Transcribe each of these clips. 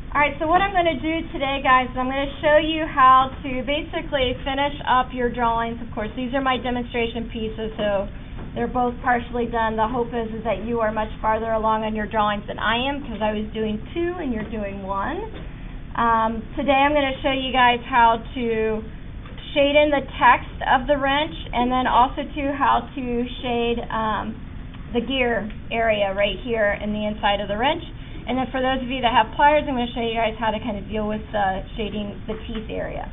Alright, so what I'm going to do today, guys, is I'm going to show you how to basically finish up your drawings. Of course, these are my demonstration pieces, so they're both partially done. The hope is that you are much farther along on your drawings than I am, because I was doing 2 and you're doing 1. Today I'm going to show you guys how to shade in the text of the wrench, and then also too how to shade the gear area right here in the inside of the wrench. And then for those of you that have pliers, I'm going to show you guys how to kind of deal with shading the teeth area.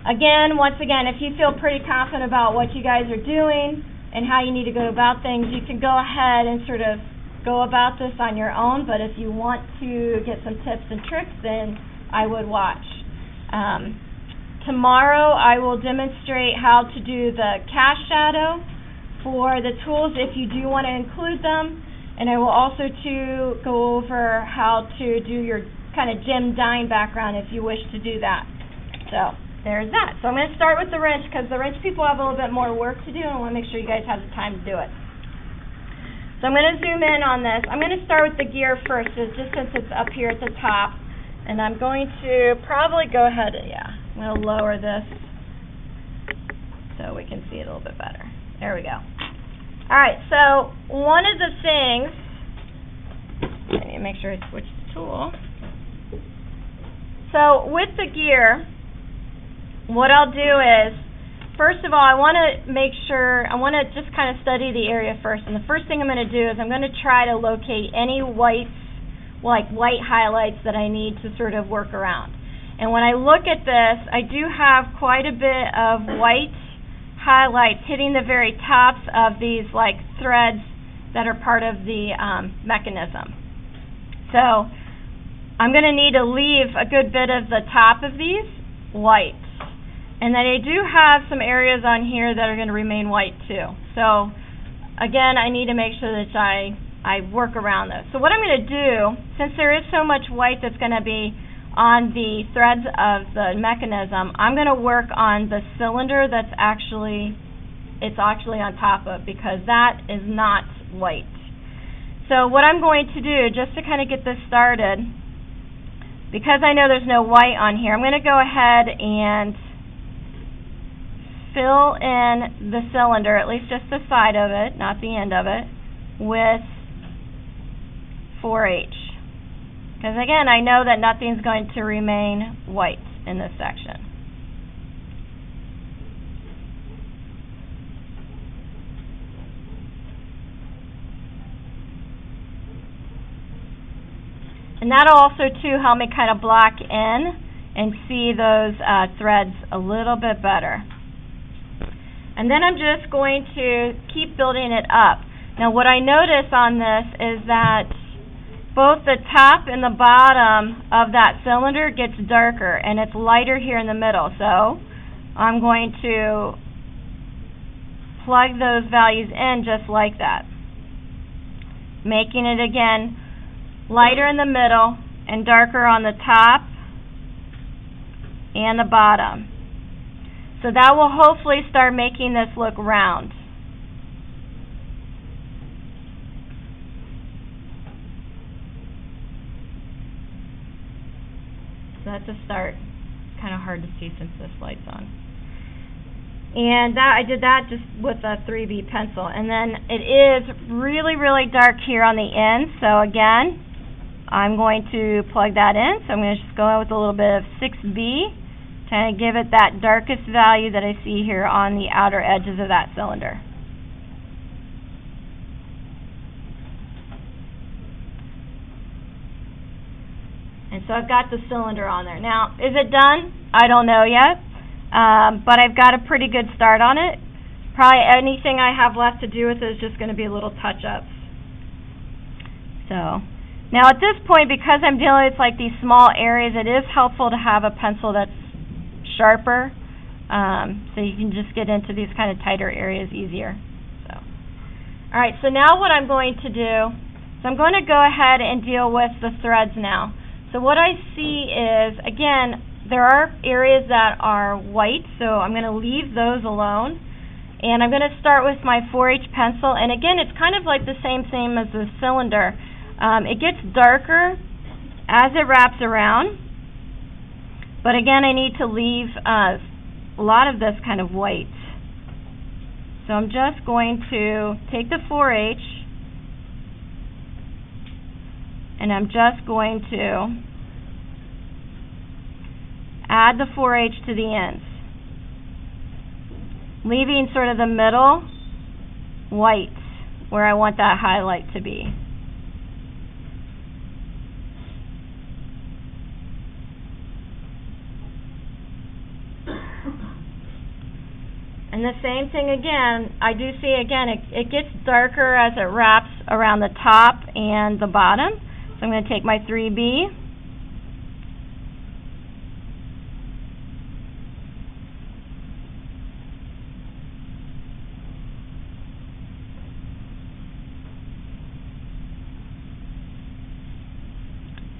Again, once again, if you feel pretty confident about what you guys are doing and how you need to go about things, you can go ahead and sort of go about this on your own. But if you want to get some tips and tricks, then I would watch. Tomorrow I will demonstrate how to do the cast shadow for the tools if you do want to include them. And I will also too go over how to do your kind of dim dine background if you wish to do that. So there's that. So I'm going to start with the wrench, because the wrench people have a little bit more work to do, and I want to make sure you guys have the time to do it. So I'm going to zoom in on this. I'm going to start with the gear first, just since it's up here at the top. And I'm going to probably go ahead, I'm going to lower this so we can see it a little bit better. There we go. Alright, so one of the things, I need to make sure I switch the tool. So with the gear, what I'll do is, first of all, I want to make sure, I want to just kind of study the area first. And the first thing I'm going to do is I'm going to try to locate any whites, like white highlights that I need to sort of work around. And when I look at this, I do have quite a bit of white highlights hitting the very tops of these like threads that are part of the mechanism. So I'm going to need to leave a good bit of the top of these white. And then I do have some areas on here that are going to remain white too. So again, I need to make sure that I work around this. So what I'm going to do, since there is so much white that's going to be on the threads of the mechanism, I'm going to work on the cylinder that's actually on top of, because that is not white. So what I'm going to do, just to kind of get this started, because I know there's no white on here, I'm going to go ahead and fill in the cylinder, at least just the side of it, not the end of it, with 4H. Because again, I know that nothing's going to remain white in this section. And that'll also too help me kind of block in and see those threads a little bit better. And then I'm just going to keep building it up. Now what I notice on this is that both the top and the bottom of that cylinder gets darker, and it's lighter here in the middle. So I'm going to plug those values in just like that, making it again lighter in the middle and darker on the top and the bottom. So that will hopefully start making this look round. So that's a start. Kind of hard to see since this light's on. And I did that just with a 3B pencil. And then it is really, really dark here on the end. So again, I'm going to plug that in. So I'm going to just go in with a little bit of 6B, kind of give it that darkest value that I see here on the outer edges of that cylinder. And so I've got the cylinder on there. Now, is it done? I don't know yet, but I've got a pretty good start on it. Probably anything I have left to do with it is just going to be little touch-ups. So, now at this point, because I'm dealing with like these small areas, it is helpful to have a pencil that's sharper, so you can just get into these kind of tighter areas easier. So, all right, so now what I'm going to do is I'm going to go ahead and deal with the threads now. So what I see is, again, there are areas that are white, so I'm going to leave those alone. And I'm going to start with my 4H pencil. And again, it's kind of like the same thing as the cylinder. It gets darker as it wraps around. But again, I need to leave a lot of this kind of white. So I'm just going to take the 4H and I'm just going to add the 4H to the ends, leaving sort of the middle white where I want that highlight to be. And the same thing again, I do see again, it gets darker as it wraps around the top and the bottom. So I'm going to take my 3B.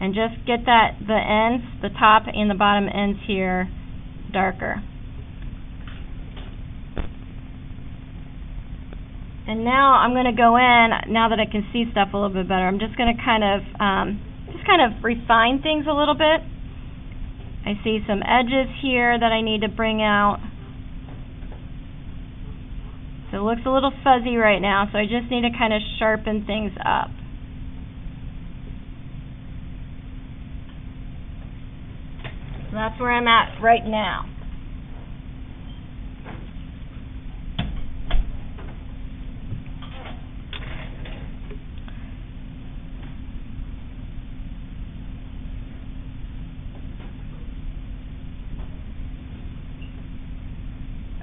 And just get that, the ends, the top and the bottom ends here darker. And now I'm going to go in, now that I can see stuff a little bit better, I'm just going to kind of refine things a little bit. I see some edges here that I need to bring out. So it looks a little fuzzy right now, so I just need to kind of sharpen things up. So that's where I'm at right now.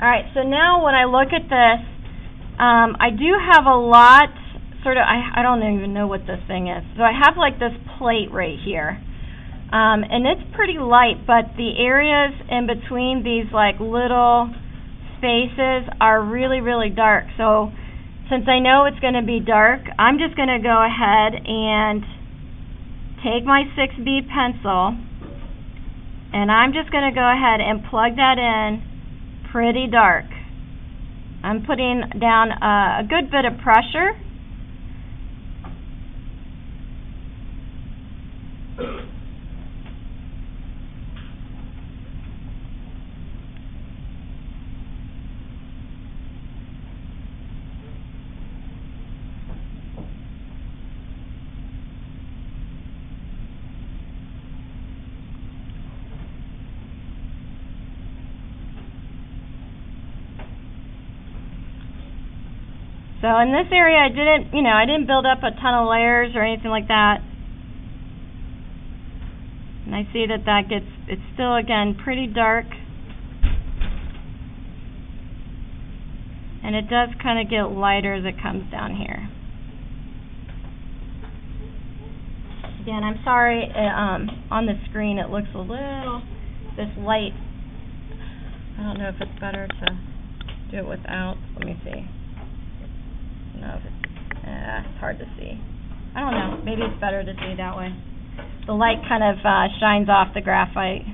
Alright, so now when I look at this, I do have a lot, I don't even know what this thing is. So I have like this plate right here. And it's pretty light, but the areas in between these like little spaces are really, really dark. So since I know it's going to be dark, I'm just going to go ahead and take my 6B pencil, and I'm just going to go ahead and plug that in pretty dark. I'm putting down a good bit of pressure. So in this area, I didn't build up a ton of layers or anything like that. And I see that it's still, again, pretty dark. And it does kind of get lighter as it comes down here. Again, I'm sorry, on the screen it looks a little, this light, I don't know if it's better to do it without, let me see. No, it's hard to see. I don't know. Maybe it's better to see that way. The light kind of shines off the graphite.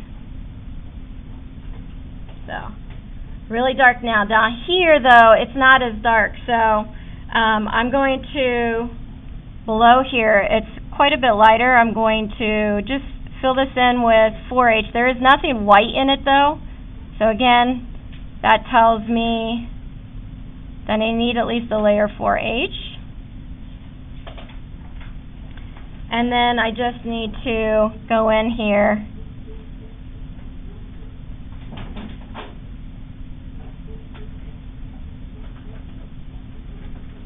So, really dark now. Down here, though, it's not as dark. So, I'm going to, below here, it's quite a bit lighter. I'm going to just fill this in with 4H. There is nothing white in it, though. So, again, that tells me then I need at least a layer 4H. And then I just need to go in here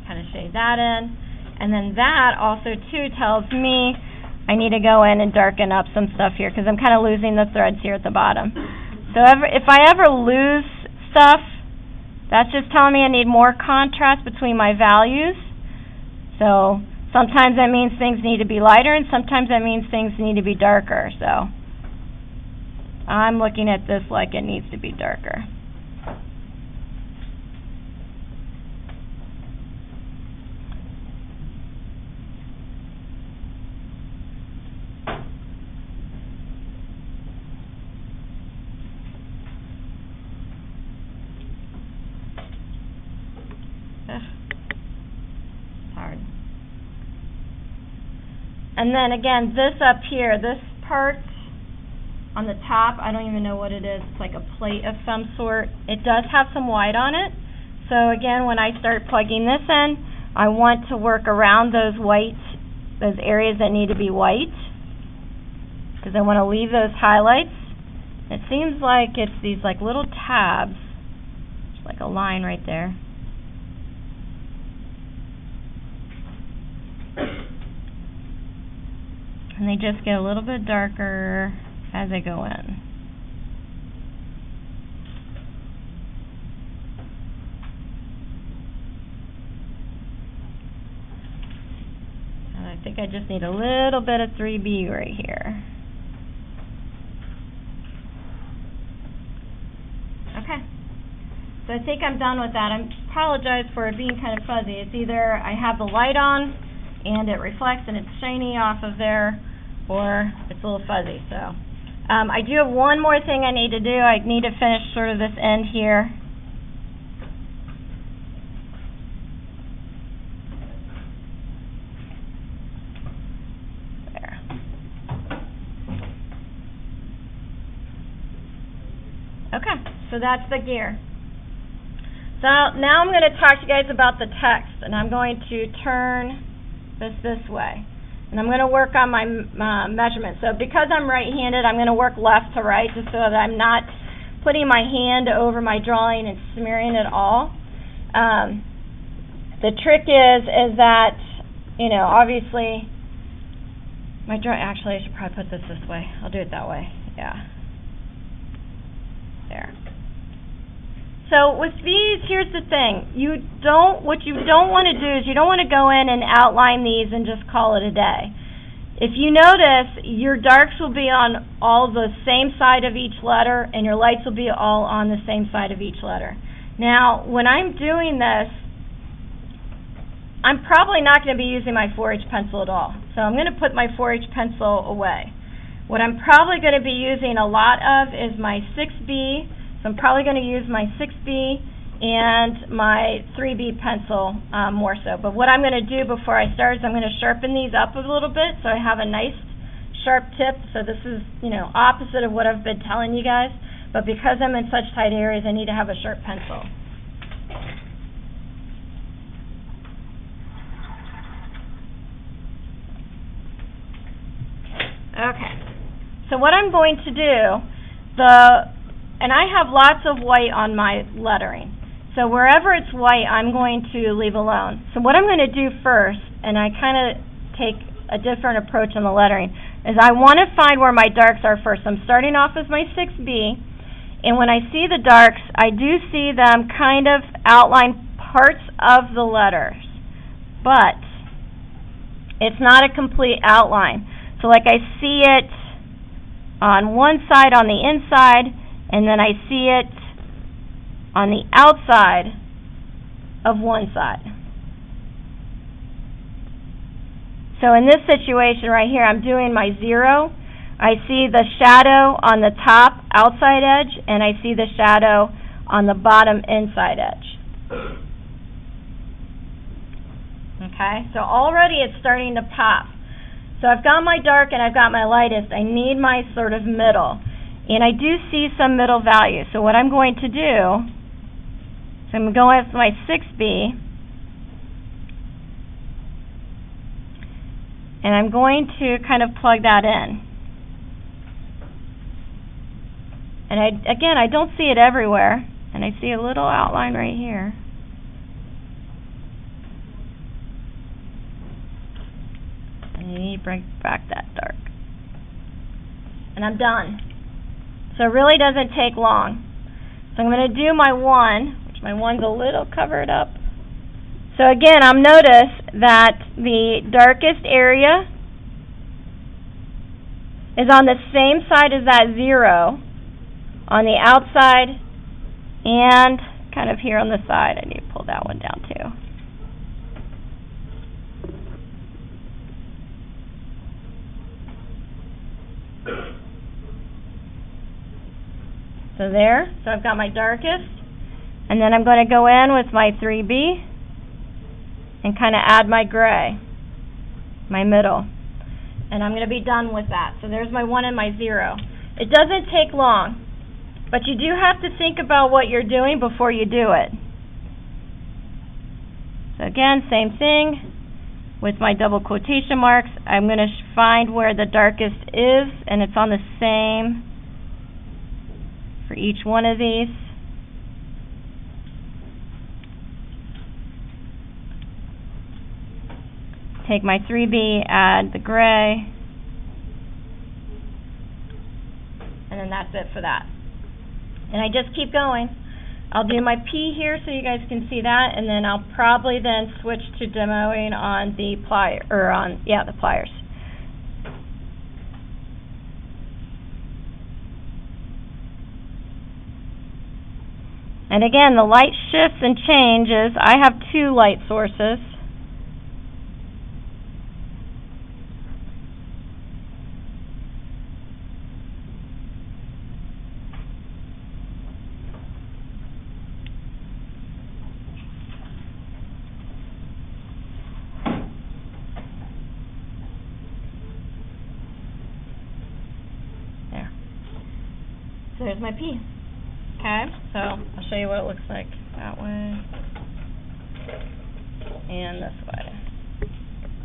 kind of shade that in. And then that also too tells me I need to go in and darken up some stuff here because I'm kind of losing the threads here at the bottom. So if I ever lose stuff, that's just telling me I need more contrast between my values. So sometimes that means things need to be lighter, and sometimes that means things need to be darker. So I'm looking at this like it needs to be darker. And then again, this up here, this part on the top, I don't even know what it is. It's like a plate of some sort. It does have some white on it. So again, when I start plugging this in, I want to work around those those areas that need to be white, because I want to leave those highlights. It seems like it's these like little tabs. It's like a line right there. And they just get a little bit darker as I go in. And I think I just need a little bit of 3B right here. Okay. So I think I'm done with that. I apologize for it being kind of fuzzy. It's either I have the light on and it reflects and it's shiny off of there, or it's a little fuzzy. So I do have one more thing I need to do. I need to finish sort of this end here. There. Okay, so that's the gear. So now I'm going to talk to you guys about the text, and I'm going to turn this way. And I'm going to work on my measurements. So because I'm right-handed, I'm going to work left to right just so that I'm not putting my hand over my drawing and smearing it all. The trick is that, you know, obviously, my drawing, actually I should probably put this way. I'll do it that way. Yeah. There. So with these, here's the thing. What you don't want to do is you don't want to go in and outline these and just call it a day. If you notice, your darks will be on all the same side of each letter, and your lights will be all on the same side of each letter. Now, when I'm doing this, I'm probably not going to be using my 4H pencil at all. So I'm going to put my 4H pencil away. What I'm probably going to be using a lot of is my 6B. So I'm probably going to use my 6B and my 3B pencil more so. But what I'm going to do before I start is I'm going to sharpen these up a little bit so I have a nice sharp tip. So this is, you know, opposite of what I've been telling you guys. But because I'm in such tight areas, I need to have a sharp pencil. Okay. So what I'm going to do, and I have lots of white on my lettering. So wherever it's white, I'm going to leave alone. So what I'm going to do first, and I kind of take a different approach on the lettering, is I want to find where my darks are first. I'm starting off with my 6B, and when I see the darks, I do see them kind of outline parts of the letters. But it's not a complete outline. So like I see it on one side on the inside, and then I see it on the outside of one side. So in this situation right here, I'm doing my 0. I see the shadow on the top outside edge, and I see the shadow on the bottom inside edge. Okay, so already it's starting to pop. So I've got my dark and I've got my lightest. I need my sort of middle. And I do see some middle value. So what I'm going to do is I'm going with my 6B, and I'm going to kind of plug that in. And again, I don't see it everywhere, and I see a little outline right here. And you need to bring back that dark. And I'm done. So it really doesn't take long. So I'm going to do my 1, which my 1's a little covered up. So again, notice that the darkest area is on the same side as that 0 on the outside and kind of here on the side. I need to pull that one down too. So there, so I've got my darkest, and then I'm going to go in with my 3B and kind of add my gray, my middle. And I'm going to be done with that. So there's my 1 and my 0. It doesn't take long, but you do have to think about what you're doing before you do it. So again, same thing with my double quotation marks. I'm going to find where the darkest is, and it's on the same for each one of these. Take my 3B, add the gray, and then that's it for that. And I just keep going. I'll do my P here so you guys can see that, and then I'll probably then switch to demoing on the the pliers. And again, the light shifts and changes. I have 2 light sources. So there's my P. Okay, so I'll show you what it looks like that way and this way.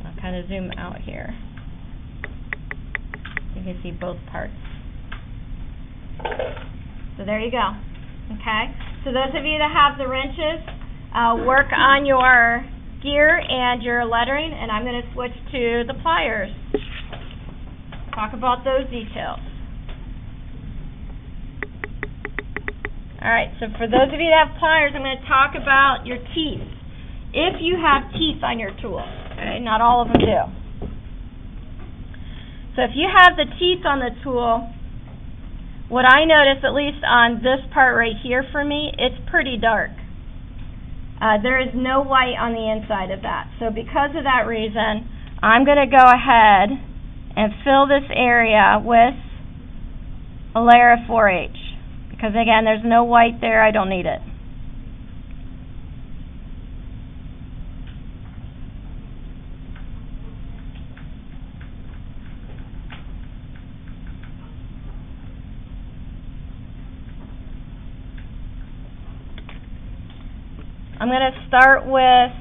I'll kind of zoom out here. You can see both parts. So there you go. Okay, so those of you that have the wrenches, work on your gear and your lettering, and I'm going to switch to the pliers. Talk about those details. Alright, so for those of you that have pliers, I'm going to talk about your teeth. If you have teeth on your tool, okay, not all of them do. So if you have the teeth on the tool, what I notice, at least on this part right here for me, it's pretty dark. There is no white on the inside of that. So because of that reason, I'm going to go ahead and fill this area with a layer of 4H. Because again, there's no white there, I don't need it. I'm going to start with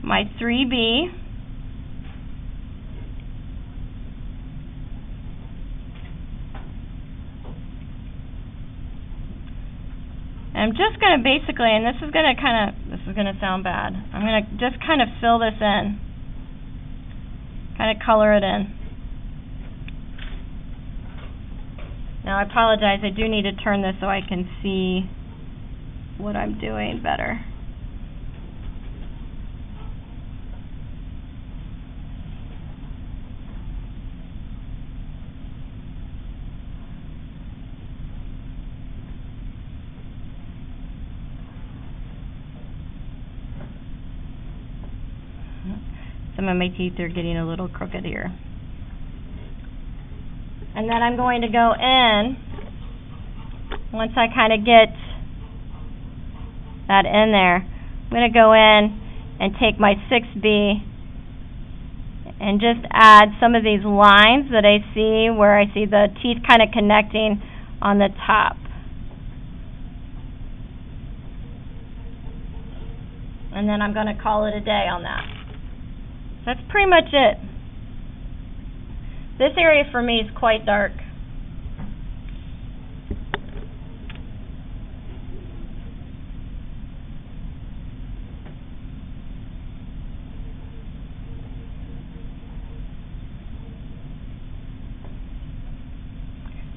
my 3B. I'm just going to basically, and this is going to sound bad, I'm going to just kind of fill this in, kind of color it in. Now I apologize, I do need to turn this so I can see what I'm doing better. Some of my teeth are getting a little crooked here. And then I'm going to go in, once I kind of get that in there, I'm going to go in and take my 6B and just add some of these lines that I see where I see the teeth kind of connecting on the top. And then I'm going to call it a day on that. That's pretty much it. This area for me is quite dark.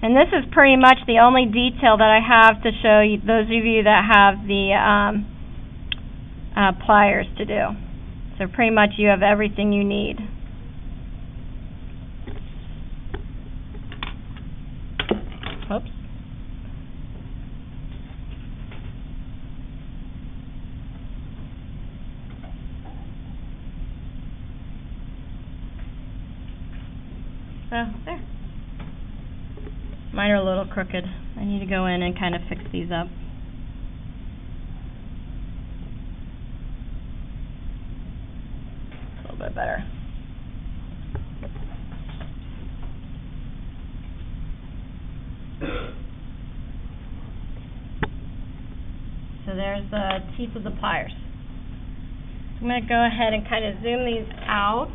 And this is pretty much the only detail that I have to show you, those of you that have the pliers to do. So pretty much you have everything you need. Oops. So, there. Mine are a little crooked. I need to go in and kind of fix these up. A little bit better. So there's the teeth of the pliers. I'm going to go ahead and kind of zoom these out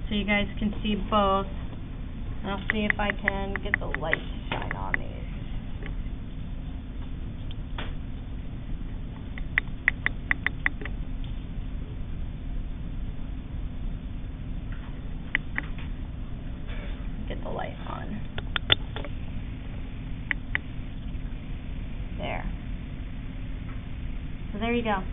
so you guys can see both. And I'll see if I can get the light to shine on these. Get the light on. There. So there you go.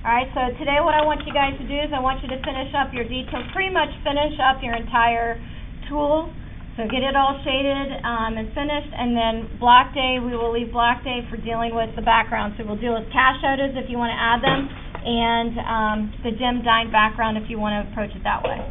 Alright, so today what I want you guys to do is I want you to finish up your details, pretty much finish up your entire tool. So get it all shaded and finished, and then block day, we will leave block day for dealing with the background. So we'll deal with cache photos if you want to add them, and the dim dine background if you want to approach it that way.